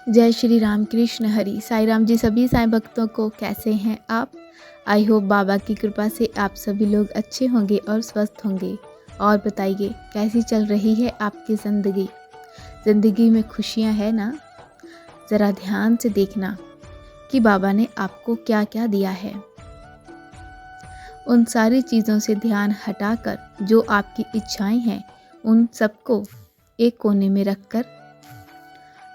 जय श्री राम कृष्ण हरि साईं राम जी। सभी साईं भक्तों को कैसे हैं आप? आई होप बाबा की कृपा से आप सभी लोग अच्छे होंगे और स्वस्थ होंगे। और बताइए कैसी चल रही है आपकी ज़िंदगी में खुशियां है ना? ज़रा ध्यान से देखना कि बाबा ने आपको क्या क्या दिया है। उन सारी चीज़ों से ध्यान हटाकर जो आपकी इच्छाएं हैं उन सबको एक कोने में रखकर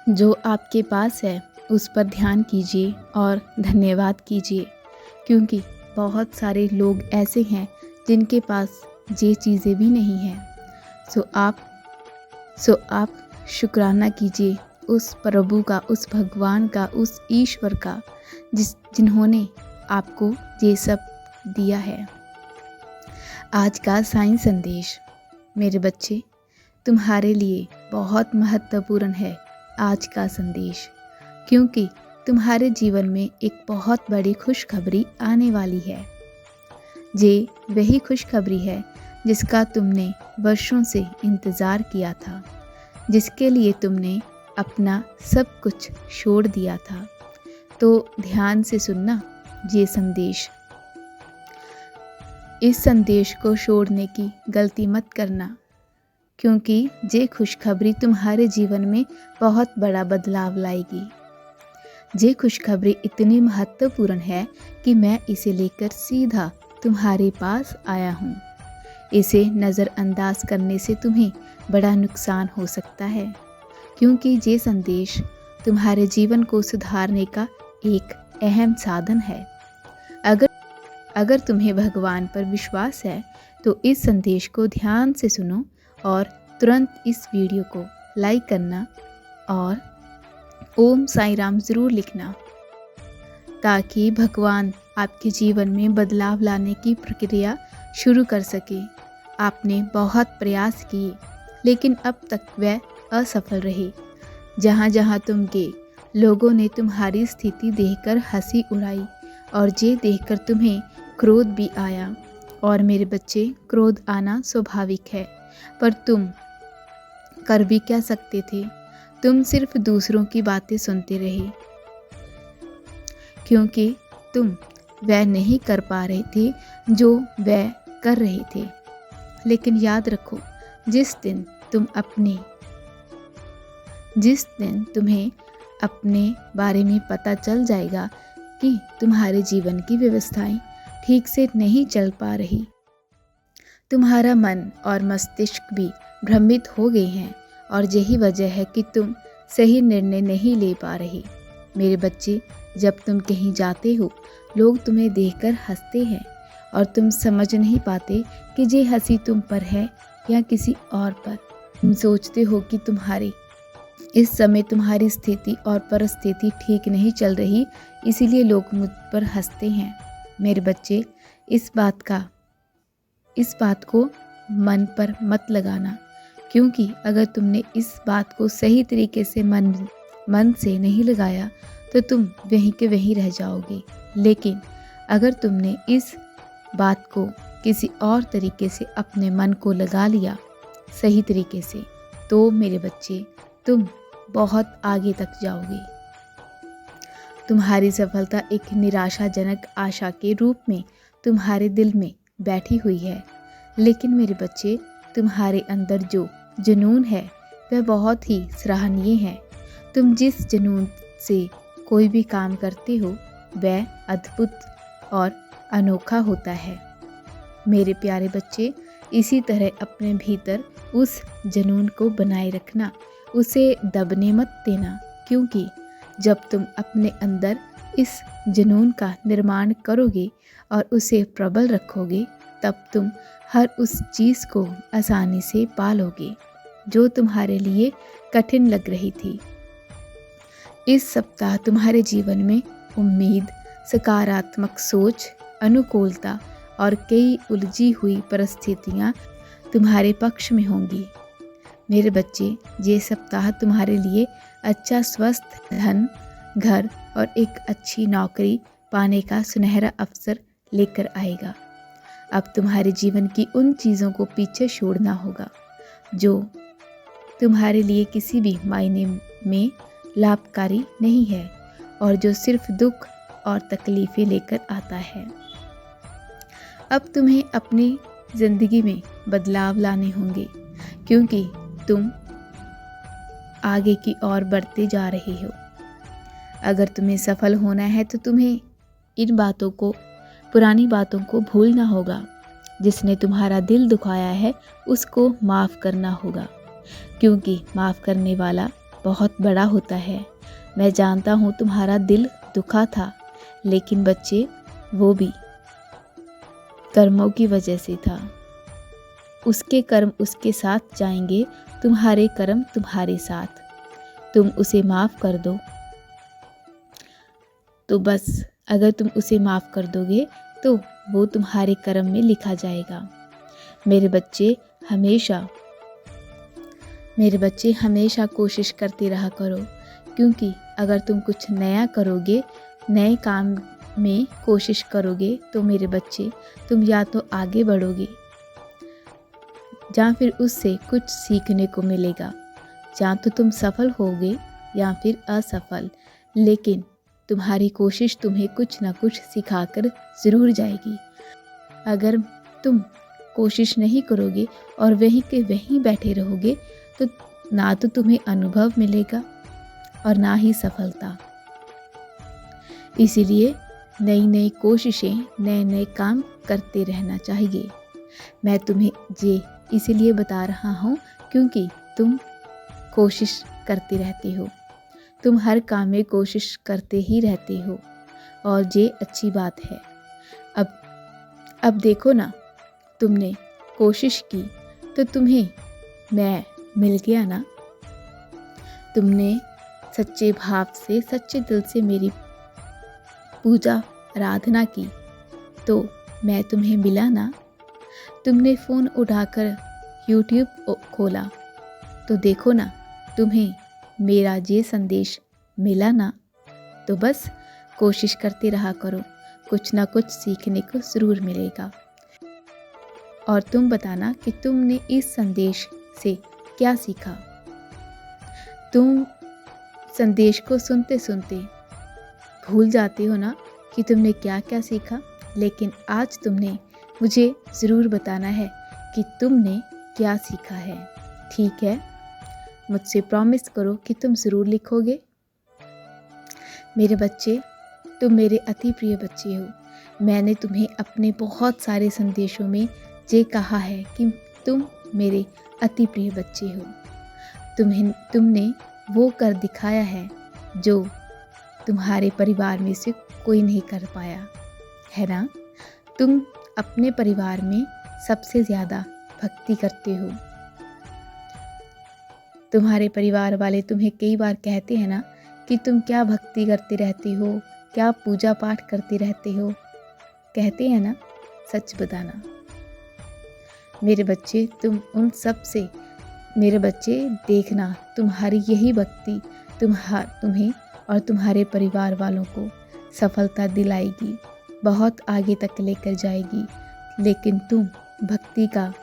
जो आपके पास है उस पर ध्यान कीजिए और धन्यवाद कीजिए, क्योंकि बहुत सारे लोग ऐसे हैं जिनके पास ये चीज़ें भी नहीं हैं। सो आप शुक्राना कीजिए उस प्रभु का, उस भगवान का, उस ईश्वर का जिन्होंने आपको ये सब दिया है। आज का साईं संदेश मेरे बच्चे तुम्हारे लिए बहुत महत्वपूर्ण है। आज का संदेश, क्योंकि तुम्हारे जीवन में एक बहुत बड़ी खुशखबरी आने वाली है। ये वही खुशखबरी है जिसका तुमने वर्षों से इंतज़ार किया था, जिसके लिए तुमने अपना सब कुछ छोड़ दिया था। तो ध्यान से सुनना ये संदेश। इस संदेश को छोड़ने की गलती मत करना, क्योंकि ये खुशखबरी तुम्हारे जीवन में बहुत बड़ा बदलाव लाएगी। ये खुशखबरी इतनी महत्वपूर्ण है कि मैं इसे लेकर सीधा तुम्हारे पास आया हूँ। इसे नज़रअंदाज करने से तुम्हें बड़ा नुकसान हो सकता है, क्योंकि ये संदेश तुम्हारे जीवन को सुधारने का एक अहम साधन है। अगर तुम्हें भगवान पर विश्वास है तो इस संदेश को ध्यान से सुनो और तुरंत इस वीडियो को लाइक करना और ओम साईं राम ज़रूर लिखना, ताकि भगवान आपके जीवन में बदलाव लाने की प्रक्रिया शुरू कर सके। आपने बहुत प्रयास किए, लेकिन अब तक वह असफल रहे। जहाँ जहाँ तुम गए, लोगों ने तुम्हारी स्थिति देखकर हंसी उड़ाई और ये देखकर तुम्हें क्रोध भी आया। और मेरे बच्चे, क्रोध आना स्वाभाविक है, पर तुम कर भी क्या सकते थे? तुम सिर्फ दूसरों की बातें सुनते रहे, क्योंकि तुम वह नहीं कर पा रहे थे जो वह कर रहे थे। लेकिन याद रखो, जिस दिन तुम्हें अपने बारे में पता चल जाएगा कि तुम्हारे जीवन की व्यवस्थाएं ठीक से नहीं चल पा रही, तुम्हारा मन और मस्तिष्क भी भ्रमित हो गए हैं और यही वजह है कि तुम सही निर्णय नहीं ले पा रहे। मेरे बच्चे, जब तुम कहीं जाते हो, लोग तुम्हें देखकर हंसते हैं और तुम समझ नहीं पाते कि ये हंसी तुम पर है या किसी और पर। तुम सोचते हो कि इस समय तुम्हारी स्थिति और परिस्थिति ठीक नहीं चल रही, इसीलिए लोग मुझ पर हंसते हैं। मेरे बच्चे, इस बात को मन पर मत लगाना, क्योंकि अगर तुमने इस बात को सही तरीके से मन से नहीं लगाया तो तुम वहीं के वहीं रह जाओगे। लेकिन अगर तुमने इस बात को किसी और तरीके से अपने मन को लगा लिया सही तरीके से, तो मेरे बच्चे, तुम बहुत आगे तक जाओगे। तुम्हारी सफलता एक निराशाजनक आशा के रूप में तुम्हारे दिल में बैठी हुई है। लेकिन मेरे बच्चे, तुम्हारे अंदर जो जुनून है वह बहुत ही सराहनीय है। तुम जिस जुनून से कोई भी काम करते हो वह अद्भुत और अनोखा होता है। मेरे प्यारे बच्चे, इसी तरह अपने भीतर उस जुनून को बनाए रखना, उसे दबने मत देना, क्योंकि जब तुम अपने अंदर इस जुनून का निर्माण करोगे और उसे प्रबल रखोगे, तब तुम हर उस चीज़ को आसानी से पा लोगे जो तुम्हारे लिए कठिन लग रही थी। इस सप्ताह तुम्हारे जीवन में उम्मीद, सकारात्मक सोच, अनुकूलता और कई उलझी हुई परिस्थितियाँ तुम्हारे पक्ष में होंगी। मेरे बच्चे, ये सप्ताह तुम्हारे लिए अच्छा स्वस्थ धन, घर और एक अच्छी नौकरी पाने का सुनहरा अवसर लेकर आएगा। अब तुम्हारे जीवन की उन चीज़ों को पीछे छोड़ना होगा जो तुम्हारे लिए किसी भी मायने में लाभकारी नहीं है और जो सिर्फ दुख और तकलीफ़ें लेकर आता है। अब तुम्हें अपनी ज़िंदगी में बदलाव लाने होंगे क्योंकि तुम आगे की ओर बढ़ते जा रहे हो। अगर तुम्हें सफल होना है तो तुम्हें इन बातों को, पुरानी बातों को भूलना होगा। जिसने तुम्हारा दिल दुखाया है उसको माफ़ करना होगा क्योंकि माफ़ करने वाला बहुत बड़ा होता है। मैं जानता हूँ तुम्हारा दिल दुखा था, लेकिन बच्चे वो भी कर्मों की वजह से था। उसके कर्म उसके साथ जाएंगे, तुम्हारे कर्म तुम्हारे साथ। तुम उसे माफ़ कर दो तो बस, अगर तुम उसे माफ़ कर दोगे तो वो तुम्हारे कर्म में लिखा जाएगा। मेरे बच्चे हमेशा कोशिश करते रहा करो क्योंकि अगर तुम कुछ नया करोगे, नए काम में कोशिश करोगे तो मेरे बच्चे तुम या तो आगे बढ़ोगे या फिर उससे कुछ सीखने को मिलेगा। या तो तुम सफल होगे या फिर असफल, लेकिन तुम्हारी कोशिश तुम्हें कुछ ना कुछ सिखाकर ज़रूर जाएगी। अगर तुम कोशिश नहीं करोगे और वहीं के वहीं बैठे रहोगे तो ना तो तुम्हें अनुभव मिलेगा और ना ही सफलता। इसीलिए नई नई कोशिशें, नए नए काम करते रहना चाहिए। मैं तुम्हें ये इसीलिए बता रहा हूँ क्योंकि तुम कोशिश करते रहते हो। तुम हर काम में कोशिश करते ही रहते हो और ये अच्छी बात है। अब देखो ना, तुमने कोशिश की तो तुम्हें मैं मिल गया ना। तुमने सच्चे भाव से, सच्चे दिल से मेरी पूजा आराधना की तो मैं तुम्हें मिला ना। तुमने फ़ोन उठाकर YouTube खोला तो देखो ना, तुम्हें मेरा ये संदेश मिला ना। तो बस कोशिश करते रहा करो, कुछ ना कुछ सीखने को ज़रूर मिलेगा। और तुम बताना कि तुमने इस संदेश से क्या सीखा। तुम संदेश को सुनते सुनते भूल जाते हो ना कि तुमने क्या क्या सीखा, लेकिन आज तुमने मुझे ज़रूर बताना है कि तुमने क्या सीखा है। ठीक है, मुझसे प्रॉमिस करो कि तुम ज़रूर लिखोगे। मेरे बच्चे, तुम मेरे अति प्रिय बच्चे हो। मैंने तुम्हें अपने बहुत सारे संदेशों में ये कहा है कि तुम मेरे अति प्रिय बच्चे हो। तुमने वो कर दिखाया है जो तुम्हारे परिवार में से कोई नहीं कर पाया है ना। तुम अपने परिवार में सबसे ज़्यादा भक्ति करते हो। तुम्हारे परिवार वाले तुम्हें कई बार कहते हैं ना कि तुम क्या भक्ति करते रहते हो, क्या पूजा पाठ करते रहते हो, कहते हैं ना। सच बताना मेरे बच्चे, तुम उन सब से, मेरे बच्चे देखना, तुम्हारी यही भक्ति तुम्हें और तुम्हारे परिवार वालों को सफलता दिलाएगी, बहुत आगे तक लेकर जाएगी। लेकिन तुम भक्ति का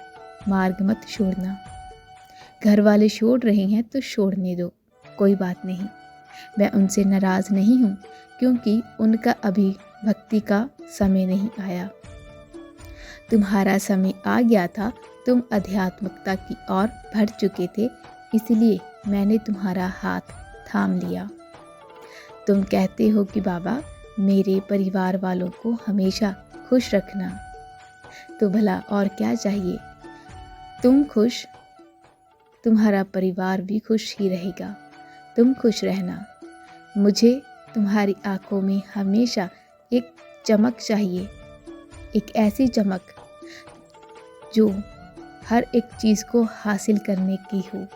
मार्ग मत छोड़ना। घर वाले छोड़ रहे हैं तो छोड़ने दो, कोई बात नहीं। मैं उनसे नाराज़ नहीं हूँ क्योंकि उनका अभी भक्ति का समय नहीं आया। तुम्हारा समय आ गया था, तुम आध्यात्मिकता की ओर बढ़ चुके थे, इसलिए मैंने तुम्हारा हाथ थाम लिया। तुम कहते हो कि बाबा मेरे परिवार वालों को हमेशा खुश रखना, तो भला और क्या चाहिए। तुम खुश, तुम्हारा परिवार भी खुश ही रहेगा। तुम खुश रहना। मुझे तुम्हारी आंखों में हमेशा एक चमक चाहिए, एक ऐसी चमक जो हर एक चीज़ को हासिल करने की हो,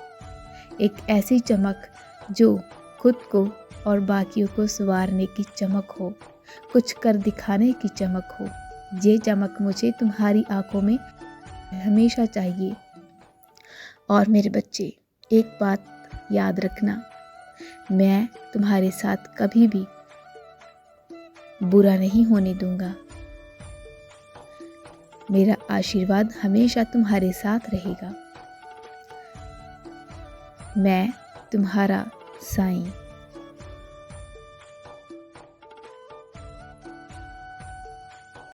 एक ऐसी चमक जो खुद को और बाकियों को संवारने की चमक हो, कुछ कर दिखाने की चमक हो। ये चमक मुझे तुम्हारी आंखों में हमेशा चाहिए। और मेरे बच्चे, एक बात याद रखना, मैं तुम्हारे साथ कभी भी बुरा नहीं होने दूंगा। मेरा आशीर्वाद हमेशा तुम्हारे साथ रहेगा। मैं तुम्हारा साईं।